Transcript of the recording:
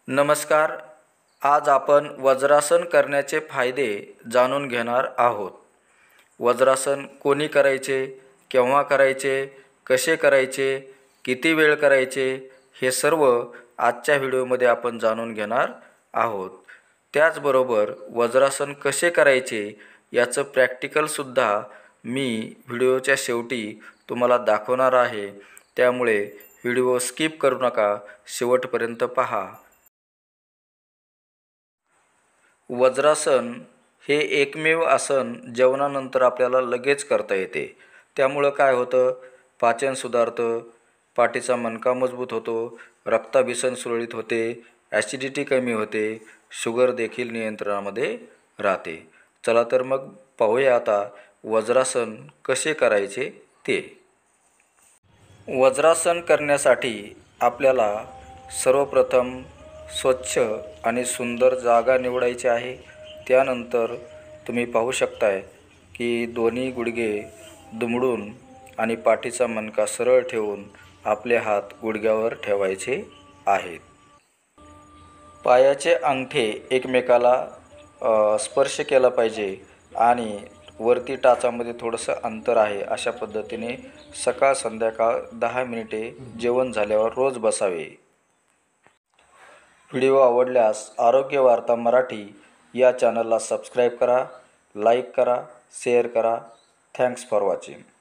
नमस्कार. आज आपण वज्रासन करण्याचे फायदे जाणून घेणार आहोत. वज्रासन कोणी करायचे, केव्हा करायचे, कसे करायचे, किती वेळ करायचे, हे सर्व आजच्या व्हिडिओमध्ये आपण जाणून घेणार आहोत. त्याचबरोबर वज्रासन कसे करायचे याचं प्रॅक्टिकलसुद्धा मी व्हिडिओच्या शेवटी तुम्हाला दाखवणार आहे. त्यामुळे व्हिडिओ स्किप करू नका, शेवटपर्यंत पहा. वज्रासन हे एकमेव आसन जेवणानंतर आपल्याला लगेच करता येते. त्यामुळं काय होतं, पाचन सुधारतं, पाठीचा मणका मजबूत होतो, रक्ताभिसरण सुरळीत होते, ॲसिडिटी कमी होते, शुगर देखील नियंत्रणामध्ये राहते. चला तर मग पाहूया आता वज्रासन कसे करायचे ते. वज्रासन करण्यासाठी आपल्याला सर्वप्रथम स्वच्छ आणि सुंदर जागा निवडायची आहे. त्यानंतर तुम्ही पाहू शकताय की दोन्ही गुडघे दुमडून आणि पाठीचा मणका सरळ ठेवून आपले हात गुडघ्यावर ठेवायचे आहेत. पायाचे अंगठे एकमेकाला स्पर्श केला पाहिजे आणि वरती टाचामध्ये थोडंसं अंतर आहे. अशा पद्धतीने सकाळ संध्याकाळ 10 मिनिटे जेवण झाल्यावर रोज बसावे. व्हिडिओ आवडल्यास आरोग्य वार्ता मराठी या चॅनलला सबस्क्राईब करा, लाईक करा, शेअर करा. Thanks for watching.